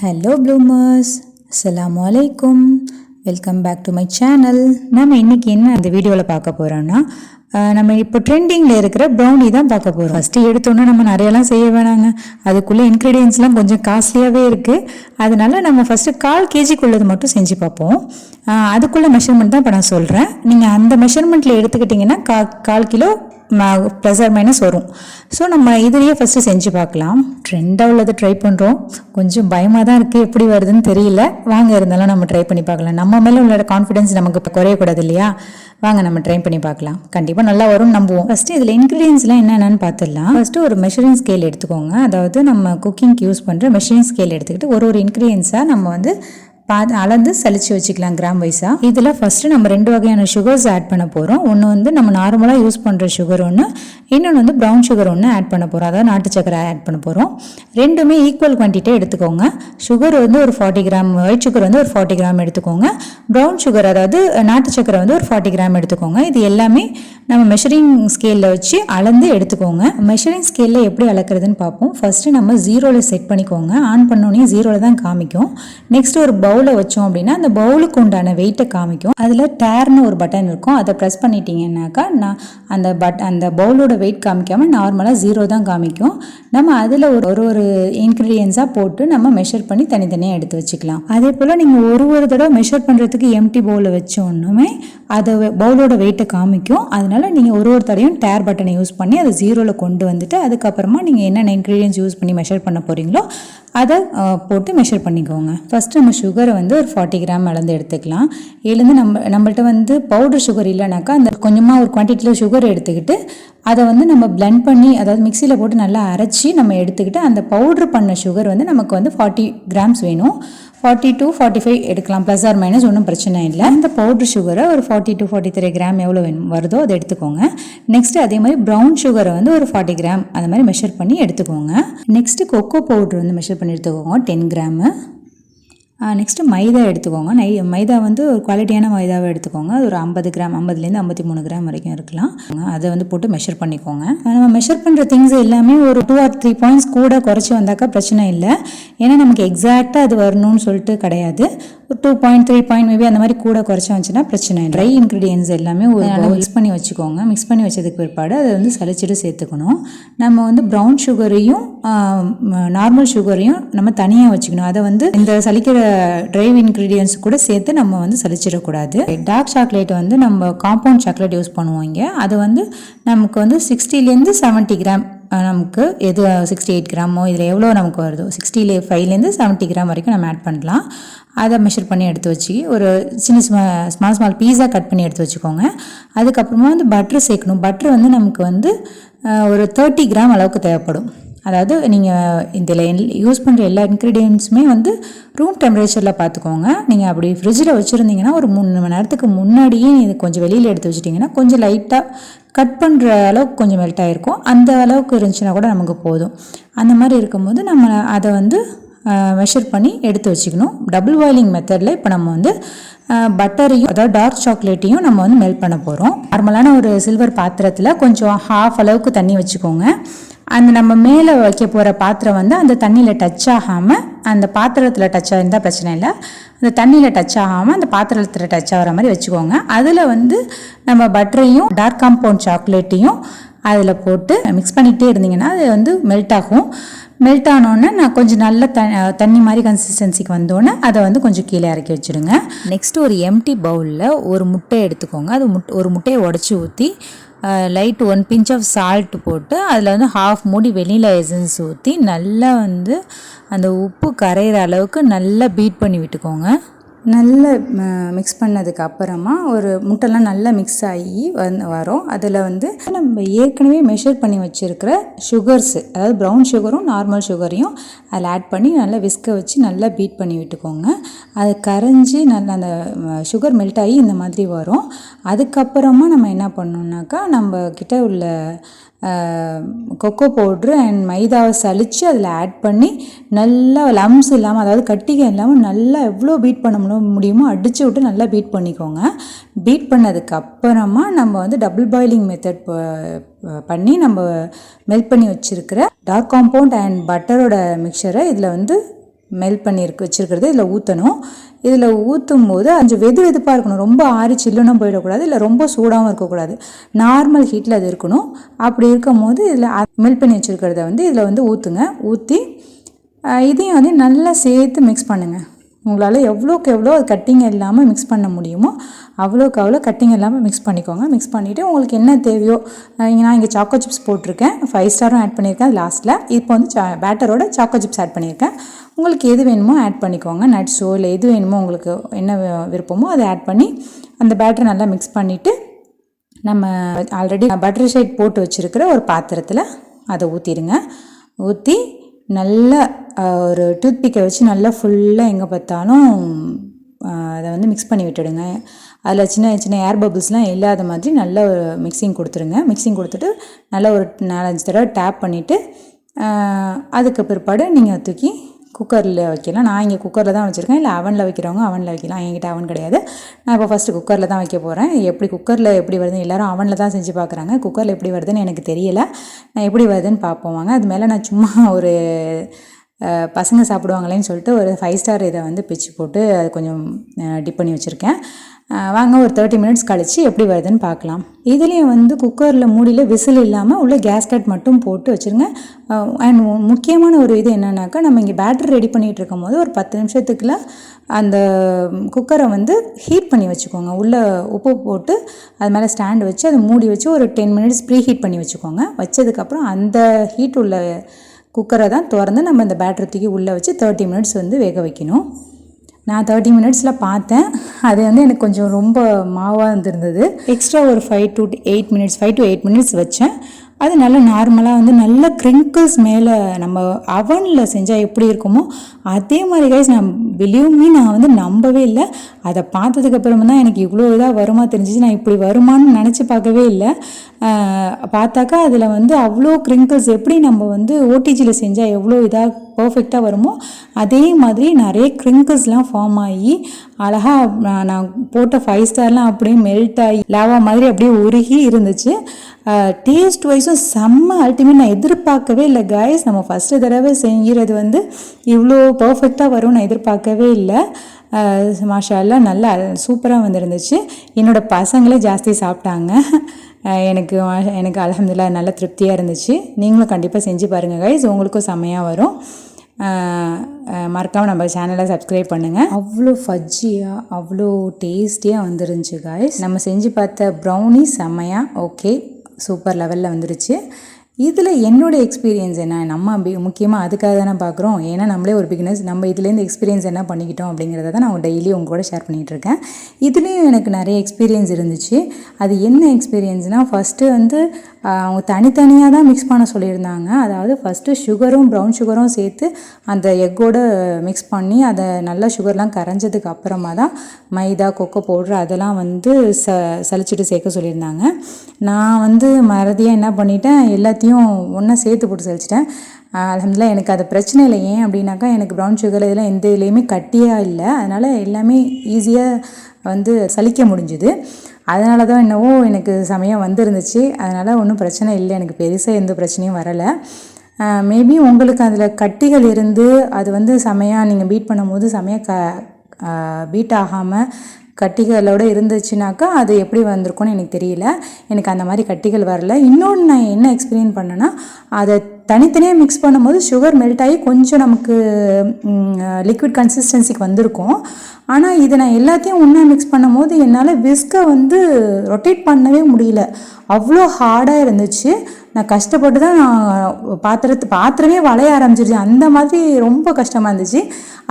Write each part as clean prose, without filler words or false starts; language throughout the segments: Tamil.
ஹலோ ப்ளூமர்ஸ், அஸ்ஸலாமு அலைக்கும். Welcome back to my channel. நம்ம இன்றைக்கி என்ன அந்த வீடியோவில் பார்க்க போகிறோன்னா, நம்ம இப்போ ட்ரெண்டிங்கில் இருக்கிற ப்ரௌனி தான் பார்க்க போகிறோம். ஃபஸ்ட்டு எடுத்தோன்னா நம்ம நிறையலாம் செய்ய வேணாங்க, அதுக்குள்ளே இன்க்ரீடியன்ஸ்லாம் கொஞ்சம் காஸ்ட்லியாகவே இருக்குது. அதனால நம்ம ஃபஸ்ட்டு 1/4 kg மட்டும் செஞ்சு பார்ப்போம். அதுக்குள்ளே மெஷர்மெண்ட் தான் இப்போ நான் சொல்கிறேன். நீங்கள் அந்த மெஷர்மெண்ட்டில் எடுத்துக்கிட்டிங்கன்னா 1/4 கிலோ ப்ளஸ் ஆர் மைனஸ் வரும். ஸோ நம்ம இதுலேயே ஃபஸ்ட்டு செஞ்சு பார்க்கலாம். ட்ரெண்டாக உள்ளதை ட்ரை பண்ணுறோம். கொஞ்சம் பயமாக தான் இருக்குது, எப்படி வருதுன்னு தெரியல. வாங்க, இருந்தாலும் நம்ம ட்ரை பண்ணி பார்க்கலாம். நம்ம மேலே உள்ள கான்ஃபிடென்ஸ் நமக்கு இப்போ குறையக்கூடாது இல்லையா? வாங்க நம்ம ட்ரை பண்ணி பார்க்கலாம். கண்டிப்பாக நல்லா வரும்னு நம்புவோம். ஃபஸ்ட்டு இதில் இன்க்ரீடியன்ஸ்லாம் என்னென்னு பார்த்துடலாம். ஃபஸ்ட்டு ஒரு மெஷரிங் ஸ்கேல் எடுத்துக்கோங்க. அதாவது நம்ம குக்கிங்க்கு யூஸ் பண்ணுற மெஷரிங் ஸ்கேல் எடுத்துக்கிட்டு ஒரு இன்க்ரீடியன்ஸாக நம்ம வந்து அளந்து சலிச்சு வச்சுக்கலாம் கிராம் வைஸாக. இதில் ஃபஸ்ட்டு நம்ம 2 வகையான சுகர்ஸ் ஆட் பண்ண போகிறோம். ஒன்று வந்து நம்ம நார்மலாக யூஸ் பண்ணுற சுகர் ஒன்று, இன்னொன்று வந்து ப்ரௌன் சுகர் ஒன்று ஆட் பண்ண போகிறோம். அதாவது நாட்டு சக்கரை ஆட் பண்ண போகிறோம். ரெண்டுமே ஈக்குவல் குவான்டிட்டி எடுத்துக்கோங்க. சுகர் வந்து ஒரு 40 கிராம், ஒயிட் சுகர் வந்து ஒரு 40 கிராம் எடுத்துக்கோங்க. ப்ரௌன் சுகர் அதாவது நாட்டு சக்கரை வந்து ஒரு 40 கிராம் எடுத்துக்கோங்க. இது எல்லாமே நம்ம மெஷரிங் ஸ்கேலில் வச்சு அளந்து எடுத்துக்கோங்க. மெஷரிங் ஸ்கேலில் எப்படி அளக்குறதுன்னு பார்ப்போம். ஃபஸ்ட்டு நம்ம 0ல் செட் பண்ணிக்கோங்க. ஆன் பண்ணோன்னே 0ல் தான் காமிக்கும். நெக்ஸ்ட் ஒரு பவுலில் வச்சோம் அப்படின்னா அந்த பவுலுக்கு உண்டான வெயிட்டை காமிக்கும். அதில் டேர்னு ஒரு பட்டன் இருக்கும். அதை ப்ரெஸ் பண்ணிட்டீங்கன்னாக்கா அந்த பவுலோட வெயிட் காமிக்காமல் நார்மலாக 0 தான் காமிக்கும். நம்ம அதில் ஒரு இன்க்ரீடியன்ஸாக போட்டு நம்ம மெஷர் பண்ணி தனித்தனியாக எடுத்து வச்சுக்கலாம். அதே போல் நீங்கள் ஒரு தடவை மெஷர் பண்ணுறதுக்கு எம்டி பவுலில் வச்சோன்னுமே அதை பவுலோட வெயிட்டை காமிக்கும். அதனால நீங்கள் ஒரு தடையும் டேர் பட்டனை யூஸ் பண்ணி அதை 0ல் கொண்டு வந்துட்டு அதுக்கப்புறமா நீங்கள் என்னென்ன இன்க்ரீடியன்ஸ் யூஸ் பண்ணி மெஷர் பண்ண போகிறீங்களோ அதை போட்டு மெஷர் பண்ணிக்கோங்க. ஃபஸ்ட்டு நம்ம சுகரை வந்து ஒரு 40 கிராம் அளந்து எடுத்துக்கலாம். இதுலேருந்து நம்மள்ட்ட வந்து பவுடர் சுகர் இல்லைனாக்கா அந்த கொஞ்சமாக ஒரு குவான்டிட்டியில் சுகர் எடுத்துக்கிட்டு அதை வந்து நம்ம பிளெண்ட் பண்ணி, அதாவது மிக்சியில் போட்டு நல்லா அரைச்சி நம்ம எடுத்துக்கிட்டு அந்த பவுட்ரு பண்ண சுகர் வந்து நமக்கு வந்து 40 கிராம்ஸ் வேணும். 40 to 45 எடுக்கலாம், ப்ளஸ் ஆர் மைனஸ், ஒன்றும் பிரச்சனை இல்லை. அந்த பவுட்ரு சுகரை ஒரு 40 to 43 கிராம் எவ்வளோ வருதோ அதை எடுத்துக்கோங்க. நெக்ஸ்ட்டு அதே மாதிரி ப்ரௌன் சுகரை வந்து ஒரு 40 கிராம் அது மாதிரி மெஷர் பண்ணி எடுத்துக்கோங்க. நெக்ஸ்ட்டு கொக்கோ பவுட்ரு வந்து மெஷர் பண்ணி எடுத்துக்கோங்க, 10 கிராமு. நெக்ஸ்ட்டு மைதா எடுத்துக்கோங்க. மைதா வந்து ஒரு குவாலிட்டியான மைதாவை எடுத்துக்கோங்க. அது ஒரு 50 கிராம், 50லேருந்து 53 கிராம் வரைக்கும் இருக்கலாம். அதை வந்து போட்டு மெஷர் பண்ணிக்கோங்க. நம்ம மெஷர் பண்ணுற திங்ஸ் எல்லாமே ஒரு 2 or 3 பாயிண்ட்ஸ் கூட குறைச்சி வந்தாக்கா பிரச்சனை இல்லை. ஏன்னா நமக்கு எக்ஸாக்டாக அது வரணும்னு சொல்லிட்டு கிடையாது. ஒரு 2 பாயிண்ட் 3 பாயிண்ட் மேபி அந்த மாதிரி கூட குறைச்சி வந்துச்சுன்னா பிரச்சனை இல்லை. ட்ரை இன்க்ரீடியன்ஸ் எல்லாமே ஒரு மிக்ஸ் பண்ணி வச்சுக்கோங்க. மிக்ஸ் பண்ணி வச்சதுக்கு பிற்பாடு அதை வந்து சலிச்சுட்டு சேர்த்துக்கணும். நம்ம வந்து ப்ரௌன் சுகரையும் நார்மல் சுகரையும் நம்ம தனியாக வச்சுக்கணும். அதை வந்து இந்த சலிக்கிற ட்ரை இன்க்ரீடியன்ஸ் கூட சேர்த்து நம்ம வந்து சலிச்சிடக்கூடாது. டார்க் சாக்லேட் வந்து நம்ம காம்பவுண்ட் சாக்லேட் யூஸ் பண்ணுவோம் இங்கே. அது வந்து நமக்கு வந்து 60லேருந்து 70 கிராம், நமக்கு எது 68 கிராமோ இதில் எவ்வளோ நமக்கு வருதோ 65லேருந்து 70 கிராம் வரைக்கும் நம்ம ஆட் பண்ணலாம். அதை மெஷர் பண்ணி எடுத்து வச்சு ஒரு ஸ்மால் பீஸாக கட் பண்ணி எடுத்து வச்சுக்கோங்க. அதுக்கப்புறமா வந்து பட்ரு சேர்க்கணும். பட்ரு வந்து நமக்கு வந்து ஒரு 30 கிராம் அளவுக்கு தேவைப்படும். அதாவது நீங்கள் இதில் யூஸ் பண்ணுற எல்லா இன்க்ரீடியன்ஸுமே வந்து ரூம் டெம்பரேச்சரில் பார்த்துக்கோங்க. நீங்கள் அப்படி ஃப்ரிட்ஜில் வச்சுருந்தீங்கன்னா ஒரு 3 மணி நேரத்துக்கு முன்னாடியே இது கொஞ்சம் வெளியில் எடுத்து வச்சுட்டிங்கன்னா கொஞ்சம் லைட்டாக கட் பண்ணுற அளவுக்கு கொஞ்சம் மெல்ட் ஆகிருக்கும். அந்த அளவுக்கு இருந்துச்சுன்னா கூட நமக்கு போதும். அந்த மாதிரி இருக்கும்போது நம்ம அதை வந்து மெஷர் பண்ணி எடுத்து வச்சுக்கணும். டபுள் பாயிலிங் மெத்தடில் இப்போ நம்ம வந்து பட்டரையும் அதாவது டார்க் சாக்லேட்டையும் நம்ம வந்து மெல்ட் பண்ண போகிறோம். நார்மலான ஒரு சில்வர் பாத்திரத்தில் கொஞ்சம் ஹாஃப் அளவுக்கு தண்ணி வச்சுக்கோங்க. அந்த நம்ம மேலே வைக்க போகிற பாத்திரம் வந்து அந்த தண்ணியில் டச் ஆகாமல், அந்த பாத்திரத்தில் டச் ஆகிருந்தால் பிரச்சனை இல்லை, அந்த தண்ணியில் டச் ஆகாமல் அந்த பாத்திரத்தில் டச் ஆகிற மாதிரி வச்சுக்கோங்க. அதில் வந்து நம்ம பட்டரையும் டார்க் காம்பவுண்ட் சாக்லேட்டையும் அதில் போட்டு மிக்ஸ் பண்ணிகிட்டே இருந்தீங்கன்னா அது வந்து மெல்ட் ஆகும். மெல்ட் ஆனோடனே நான் கொஞ்சம் நல்ல தண்ணி மாதிரி கன்சிஸ்டன்சிக்கு வந்தோடனே அதை வந்து கொஞ்சம் கீழே இறக்கி வச்சுடுங்க. நெக்ஸ்ட்டு ஒரு எம்டி பவுலில் ஒரு முட்டையை எடுத்துக்கோங்க. அது ஒரு முட்டையை உடச்சி ஊற்றி லைட் 1 pinch ஆஃப் சால்ட் போட்டு அதில் வந்து ஹாஃப் மூடி வெனிலா எசன்ஸ் ஊற்றி நல்லா வந்து அந்த உப்பு கரையிற அளவுக்கு நல்லா பீட் பண்ணி விட்டுக்கோங்க. நல்லா மிக்ஸ் பண்ணதுக்கு அப்புறமா ஒரு முட்டைலாம் நல்லா மிக்ஸ் ஆகி வரும். அதில் வந்து நம்ம ஏற்கனவே மெஷர் பண்ணி வச்சுருக்கிற சுகர்ஸு, அதாவது ப்ரௌன் சுகரும் நார்மல் சுகரையும் அதில் ஆட் பண்ணி நல்லா விஸ்க வச்சு நல்லா பீட் பண்ணி விட்டுக்கோங்க. அது கரைஞ்சி நல்லா அந்த சுகர் மெல்ட் ஆகி இந்த மாதிரி வரும். அதுக்கப்புறமா நம்ம என்ன பண்ணோம்னாக்கா நம்ம கிட்ட உள்ள கொக்கோ பவுட்ரு அண்ட் மைதாவை சலித்து அதில் ஆட் பண்ணி நல்லா லம்ஸ் இல்லாமல், அதாவது கட்டிகள் இல்லாமல் நல்லா எவ்வளோ பீட் பண்ண முடியுமோ அடித்து விட்டு நல்லா பீட் பண்ணிக்கோங்க. பீட் பண்ணதுக்கப்புறமா நம்ம வந்து டபுள் பாயிலிங் மெத்தட் பண்ணி நம்ம மெல்ட் பண்ணி வச்சுருக்கிற டார்க் காம்பவுண்ட் அண்ட் பட்டரோட மிக்சரை இதில் வந்து மெல்ட் பண்ணி வச்சுருக்கிறது இதில் ஊற்றணும். இதில் ஊற்றும் போது கொஞ்சம் வெதுப்பாக இருக்கணும். ரொம்ப ஆறி சில்லுன்னு போயிடக்கூடாது, இல்லை ரொம்ப சூடாகவும் இருக்கக்கூடாது. நார்மல் ஹீட்டில் அது இருக்கணும். அப்படி இருக்கும் போது இதில் மெல்ட் பண்ணி வச்சுருக்கிறத வந்து இதில் வந்து ஊற்றுங்க. ஊற்றி இதையும் வந்து நல்லா சேர்த்து மிக்ஸ் பண்ணுங்கள். உங்களால் எவ்வளோக்கு எவ்வளோ அது கட்டிங் இல்லாமல் மிக்ஸ் பண்ண முடியுமோ அவ்வளோக்கு அவ்வளோ கட்டிங் இல்லாமல் மிக்ஸ் பண்ணிக்கோங்க. மிக்ஸ் பண்ணிவிட்டு உங்களுக்கு என்ன தேவையோ, நான் இங்கே சாக்கோ சிப்ஸ் போட்டிருக்கேன், 5 ஸ்டாரும் ஆட் பண்ணியிருக்கேன் அது லாஸ்ட்டில். இப்போ வந்து பேட்டரோட சாக்கோ சிப்ஸ் ஆட் பண்ணியிருக்கேன். உங்களுக்கு எது வேணுமோ ஆட் பண்ணிக்கோங்க. நட்ஸோ இல்லை எது வேணுமோ உங்களுக்கு என்ன விருப்பமோ அதை ஆட் பண்ணி அந்த பேட்டரை நல்லா மிக்ஸ் பண்ணிவிட்டு நம்ம ஆல்ரெடி பட்டர் ஷீட் போட்டு வச்சுருக்கிற ஒரு பாத்திரத்தில் அதை ஊற்றிடுங்க. ஊற்றி நல்லா ஒரு டூத்பிக்கை வச்சு நல்லா ஃபுல்லாக எங்கே பார்த்தாலும் அதை வந்து மிக்ஸ் பண்ணி விட்டுடுங்க. அதில் சின்ன சின்ன ஏர் பபிள்ஸ்லாம் இல்லாத மாதிரி நல்ல மிக்சிங் கொடுத்துருங்க. மிக்சிங் கொடுத்துட்டு நல்லா ஒரு 4-5 தடவை டேப் பண்ணிவிட்டு அதுக்கு பிற்பாடு நீங்கள் தூக்கி குக்கரில் வைக்கலாம். நான் இங்கே குக்கரில் தான் வச்சுருக்கேன். இல்லை அவனில் வைக்கிறவங்க அவனில் வைக்கலாம். என்கிட்ட அவன் கிடையாது. நான் இப்போ ஃபஸ்ட்டு குக்கரில் தான் வைக்க போகிறேன். குக்கரில் எப்படி வருதுன்னு எல்லோரும் அவனில் தான் செஞ்சு பார்க்குறாங்க. குக்கரில் எப்படி வருதுன்னு எனக்கு தெரியலை. நான் எப்படி வருதுன்னு பார்ப்போம் வாங்க. அது மேலே நான் சும்மா ஒரு பசங்க சாப்பிடுவாங்களேன்னு சொல்லிட்டு ஒரு 5 ஸ்டார் இதை வந்து பிச்சு போட்டு அது கொஞ்சம் டிப் பண்ணி வச்சுருக்கேன். வாங்க ஒரு 30 மினிட்ஸ் கழித்து எப்படி வருதுன்னு பார்க்கலாம். இதுலேயும் வந்து குக்கரில் மூடியில் விசில் இல்லாமல் உள்ள கேஸ்கட் மட்டும் போட்டு வச்சுருங்க. அண்ட் முக்கியமான ஒரு இது என்னன்னாக்கா, நம்ம இங்கே பேட்டரி ரெடி பண்ணிகிட்டு இருக்கும் போது ஒரு 10 நிமிஷத்துக்குள்ள அந்த குக்கரை வந்து ஹீட் பண்ணி வச்சுக்கோங்க. உள்ளே உப்பு போட்டு அது மேலே ஸ்டாண்டு வச்சு அதை மூடி வச்சு ஒரு 10 மினிட்ஸ் ப்ரீ ஹீட் பண்ணி வச்சுக்கோங்க. வச்சதுக்கப்புறம் அந்த ஹீட் உள்ள குக்கரை தான் திறந்து நம்ம இந்த பேட்டரி தூக்கி உள்ளே வச்சு 30 மினிட்ஸ் வந்து வேக வைக்கணும். நான் 30 மினிட்ஸில் பார்த்தேன். அது வந்து எனக்கு கொஞ்சம் ரொம்ப மாவாக இருந்திருந்தது. எக்ஸ்ட்ரா ஒரு 5 to 8 மினிட்ஸ் வச்சேன். அது நல்லா நார்மலாக வந்து நல்ல கிரிங்கிள்ஸ் மேலே நம்ம அவனில் செஞ்சால் எப்படி இருக்குமோ அதே மாதிரி கைஸ், நான் நான் வந்து நம்பவே இல்லை. அதை பார்த்ததுக்கப்புறமா தான் எனக்கு இவ்வளோ இதாக வருமா தெரிஞ்சிச்சு. நான் இப்படி வருமானு நினச்சி பார்க்கவே இல்லை. பார்த்தாக்கா அதில் வந்து அவ்வளோ கிரிங்கிள்ஸ் எப்படி நம்ம வந்து ஓடிஜியில் செஞ்சால் எவ்வளோ இதாக பர்ஃபெக்டாக வருமோ அதே மாதிரி நிறைய கிரிங்கிள்ஸ்லாம் ஃபார்ம் ஆகி அழகாக நான் போட்ட 5 ஸ்டார்லாம் அப்படியே மெல்ட் ஆகி லாவா மாதிரி அப்படியே உருகி இருந்துச்சு. டேஸ்ட் வைஸும் செம்ம அல்டிமேட். நான் எதிர்பார்க்கவே இல்லை கைஸ். நம்ம ஃபஸ்ட்டு தடவை செய்கிறது வந்து இவ்வளோ பர்ஃபெக்டாக வரும்னு நான் எதிர்பார்க்கவே இல்லை. மாஷா அல்லா நல்லா சூப்பராக வந்துருந்துச்சு. என்னோடய பசங்களே ஜாஸ்தி சாப்பிட்டாங்க. எனக்கு அல்ஹம்துலில்லாஹ் நல்ல திருப்தியாக இருந்துச்சு. நீங்களும் கண்டிப்பாக செஞ்சு பாருங்கள் கைஸ், உங்களுக்கும் செம்மையாக வரும். மறக்காமல் நம்ம சேனலை சப்ஸ்கிரைப் பண்ணுங்கள். அவ்வளோ ஃபஜ்ஜியாக அவ்வளோ டேஸ்டியாக வந்துருந்துச்சு கைஸ். நம்ம செஞ்சு பார்த்த ப்ரௌனி செம்மையாக ஓகே சூப்பர் லெவலில் வந்துருச்சு. இதில் என்னோடய எக்ஸ்பீரியன்ஸ் என்ன, நம்ம முக்கியமாக அதுக்காக தானே பார்க்குறோம். ஏன்னா நம்மளே ஒரு பிகினர்ஸ், நம்ம இதுலேருந்து எக்ஸ்பீரியன்ஸ் என்ன பண்ணிக்கிட்டோம் அப்படிங்கிறத தான் நான் டெய்லி உங்க கூட ஷேர் பண்ணிகிட்ருக்கேன். இதுலேயும் எனக்கு நிறைய எக்ஸ்பீரியன்ஸ் இருந்துச்சு. அது என்ன எக்ஸ்பீரியன்ஸ்னால், ஃபஸ்ட்டு வந்து அவங்க தனித்தனியாக தான் மிக்ஸ் பண்ண சொல்லியிருந்தாங்க. அதாவது ஃபஸ்ட்டு சுகரும் ப்ரௌன் சுகரும் சேர்த்து அந்த எக்கோடு மிக்ஸ் பண்ணி அதை நல்லா சுகர்லாம் கரைஞ்சதுக்கு அப்புறமா தான் மைதா கொக்கோ பவுட்ரு அதெல்லாம் வந்து சலிச்சுட்டு சேர்க்க சொல்லியிருந்தாங்க. நான் வந்து மறதியாக என்ன பண்ணிட்டேன், எல்லாத்தையும் ஒன்றா சேர்த்து போட்டு சலிச்சிட்டேன். அல்ஹம்துலில்லாஹ் எனக்கு அது பிரச்சனை இல்லை. ஏன் அப்படின்னாக்கா, எனக்கு ப்ரௌன் சுகர் இதெல்லாம் எந்த இதுலேயுமே கட்டியாக இல்லை. அதனால் எல்லாமே ஈஸியாக வந்து சலிக்க முடிஞ்சுது. அதனால தான் என்னவோ எனக்கு செமையாக வந்துருந்துச்சு. அதனால் ஒன்றும் பிரச்சனை இல்லை, எனக்கு பெருசாக எந்த பிரச்சனையும் வரலை. மேபி உங்களுக்கு அதில் கட்டிகள் இருந்து அது வந்து செமையாக நீங்கள் பீட் பண்ணும் போது செமையாக பீட் ஆகாமல் கட்டிகளோடு இருந்துச்சுனாக்கா அது எப்படி வந்திருக்கும்னு எனக்கு தெரியல. எனக்கு அந்த மாதிரி கட்டிகள் வரல. இன்னொன்று நான் என்ன எக்ஸ்பீரியன்ஸ் பண்ணேன்னா, அதை தனித்தனியாக மிக்ஸ் பண்ணும்போது சுகர் மெல்ட் ஆகி கொஞ்சம் நமக்கு லிக்விட் கன்சிஸ்டன்சிக்கு வந்திருக்கும். ஆனால் இதை நான் எல்லாத்தையும் ஒன்றா மிக்ஸ் பண்ணும் போது என்னால் விஸ்கை வந்து ரொட்டேட் பண்ணவே முடியல. அவ்வளோ ஹார்டாக இருந்துச்சு. நான் கஷ்டப்பட்டு தான் நான் பாத்திரமே வளைய ஆரம்பிச்சிருச்சு. அந்த மாதிரி ரொம்ப கஷ்டமாக இருந்துச்சு.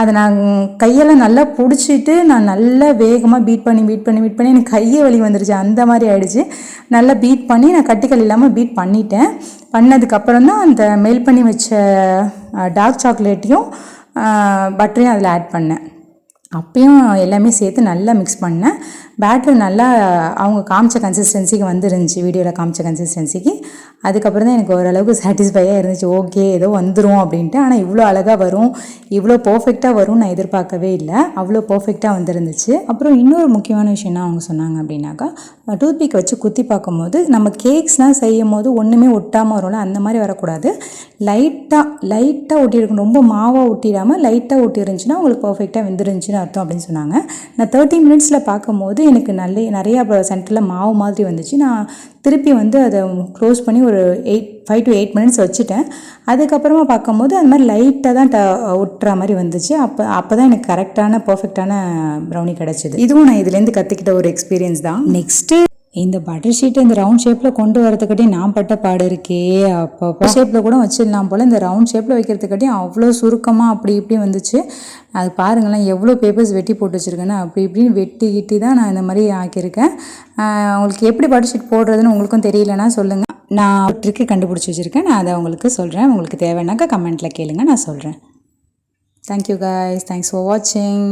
அதை நான் கையெல்லாம் நல்லா பிடிச்சிட்டு நான் நல்லா வேகமாக பீட் பண்ணி எனக்கு கையை வலி வந்துருச்சு. அந்த மாதிரி ஆகிடுச்சு. நல்லா பீட் பண்ணி நான் கட்டிகள் இல்லாமல் பீட் பண்ணிட்டேன். பண்ணதுக்கப்புறம் தான் அந்த மெல்ட் பண்ணி வச்ச டார்க் சாக்லேட்டையும் பட்டரையும் அதில் ஆட் பண்ணேன். அப்பயும் எல்லாமே சேர்த்து நல்லா மிக்ஸ் பண்ணேன். பேட்டர் நல்லா அவங்க காமிச்ச கன்சிஸ்டன்சிக்கு வந்துருந்துச்சு, வீடியோவில் காமிச்ச கன்சிஸ்டன்சிக்கு. அதுக்கப்புறம் தான் எனக்கு ஓரளவுக்கு சாட்டிஸ்ஃபையாக இருந்துச்சு, ஓகே ஏதோ வந்துடும் அப்படின்ட்டு. ஆனால் இவ்வளோ அழகாக வரும், இவ்வளோ பர்ஃபெக்டாக வரும்னு நான் எதிர்பார்க்கவே இல்லை, அவ்வளோ பர்ஃபெக்டாக வந்துருந்துச்சு. அப்புறம் இன்னொரு முக்கியமான விஷயம் என்ன அவங்க சொன்னாங்க அப்படின்னாக்கா, டூத்பிக் வச்சு குத்தி பார்க்கும்போது நம்ம கேக்ஸ்லாம் செய்யும் போது ஒன்றுமே ஒட்டாமல் வரும்ல, அந்த மாதிரி வரக்கூடாது. லைட்டாக ஒட்டியிருக்கணும், ரொம்ப மாவாக ஒட்டிடாமல் லைட்டாக ஒட்டி இருந்துச்சுன்னா உங்களுக்கு பர்ஃபெக்டாக வெந்துருந்துச்சுன்னு அர்த்தம் அப்படின்னு சொன்னாங்க. நான் 30 மினிட்ஸில் பார்க்கும்போது எனக்கு நிறையா சென்டரில் மாவு மாதிரி வந்துச்சு. நான் திருப்பி வந்து அதை க்ளோஸ் பண்ணி ஒரு 5 to 8 மினிட்ஸ் வச்சுட்டேன். அதுக்கப்புறமா பார்க்கும்போது அந்த மாதிரி லைட்டாக தான் ஒட்டுற மாதிரி வந்துச்சு. அப்போ தான் எனக்கு கரெக்டான பர்ஃபெக்டான ப்ரௌனி கிடச்சிது. இதுவும் நான் இதுலேருந்து கற்றுக்கிட்ட ஒரு எக்ஸ்பீரியன்ஸ் தான். நெக்ஸ்ட்டு இந்த பட்டர் ஷீட்டை இந்த ரவுண்ட் ஷேப்பில் கொண்டு வரதுக்காட்டி நான் பட்ட பாடு இருக்கே, அப்போ ஷேப்பில் கூட வச்சிடலாம் போல். இந்த ரவுண்ட் ஷேப்பில் வைக்கிறதுக்காட்டி அவ்வளோ சுருக்கமாக அப்படி இப்படி வந்துச்சு. அது பாருங்களேன் எவ்வளோ பேப்பர்ஸ் வெட்டி போட்டு வச்சுருக்கேன்னு, அப்படி இப்படின்னு வெட்டி தான் நான் இந்த மாதிரி ஆக்கியிருக்கேன். உங்களுக்கு எப்படி பட்டர் ஷீட் போடுறதுன்னு உங்களுக்கும் தெரியலன்னா சொல்லுங்கள், நான் ட்ரிக்கு கண்டுபிடிச்சி வச்சுருக்கேன், நான் அதை உங்களுக்கு சொல்கிறேன். உங்களுக்கு தேவைன்னாக்கா கமெண்ட்டில் கேளுங்க, நான் சொல்கிறேன். தேங்க்யூ கைஸ், தேங்க்ஸ் ஃபார் வாட்சிங்.